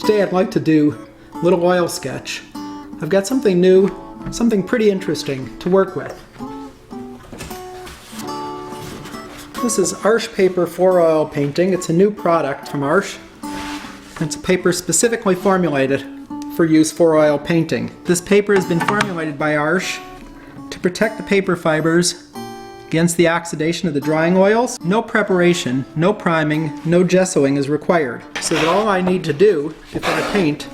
Today I'd like to do a little oil sketch. I've got something new, something pretty interesting to work with. This is Arches paper for oil painting. It's a new product from Arches. It's a paper specifically formulated for use for oil painting. This paper has been formulated by Arches to protect the paper fibers against the oxidation of the drying oils. No preparation, no priming, no gessoing is required. So that all I need to do before I paint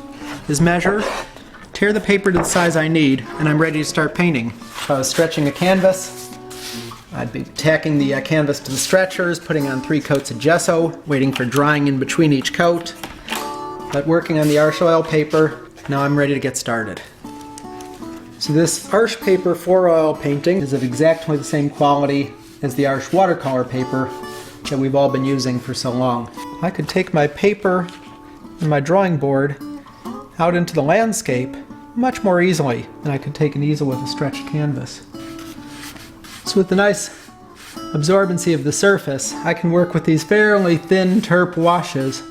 is measure, tear the paper to the size I need, and I'm ready to start painting. If I was stretching a canvas, I'd be tacking the canvas to the stretchers, putting on 3 coats of gesso, waiting for drying in between each coat. But working on the Arches oil paper, now I'm ready to get started. So this Arches paper for oil painting is of exactly the same quality as the Arches watercolor paper that we've all been using for so long. I could take my paper and my drawing board out into the landscape much more easily than I could take an easel with a stretched canvas. So with the nice absorbency of the surface, I can work with these fairly thin terp washes,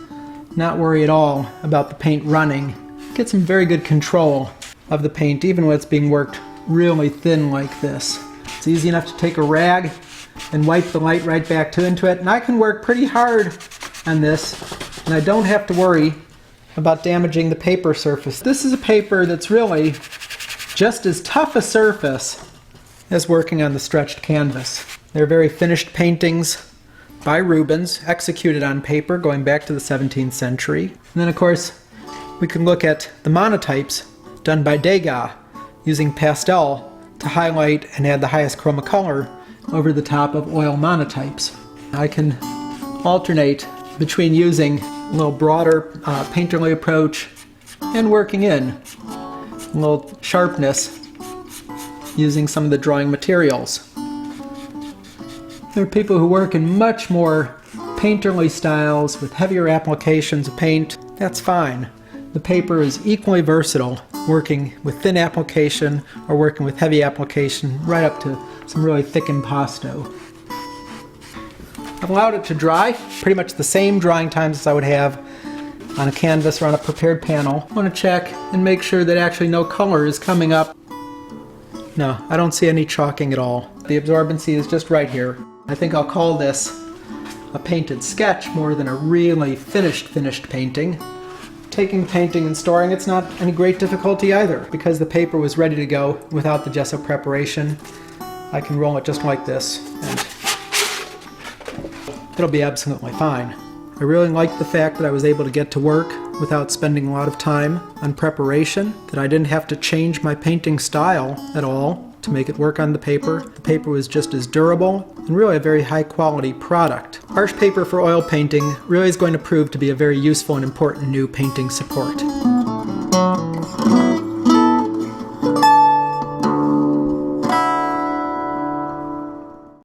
not worry at all about the paint running, get some very good control of the paint even when it's being worked really thin like this. It's easy enough to take a rag and wipe the light right back into it, and I can work pretty hard on this and I don't have to worry about damaging the paper surface. This is a paper that's really just as tough a surface as working on the stretched canvas. They're very finished paintings by Rubens, executed on paper going back to the 17th century. And then of course we can look at the monotypes done by Degas, using pastel to highlight and add the highest chroma color over the top of oil monotypes. I can alternate between using a little broader painterly approach and working in a little sharpness using some of the drawing materials. There are people who work in much more painterly styles with heavier applications of paint. That's fine. The paper is equally versatile, working with thin application or working with heavy application right up to some really thick impasto. I've allowed it to dry, pretty much the same drying times as I would have on a canvas or on a prepared panel. I want to check and make sure that actually no color is coming up. No, I don't see any chalking at all. The absorbency is just right here. I think I'll call this a painted sketch more than a really finished painting. Taking painting and storing, it's not any great difficulty either. Because the paper was ready to go without the gesso preparation, I can roll it just like this and it'll be absolutely fine. I really like the fact that I was able to get to work without spending a lot of time on preparation, that I didn't have to change my painting style at all to make it work on the paper. The paper was just as durable and really a very high quality product. Arches paper for oil painting really is going to prove to be a very useful and important new painting support.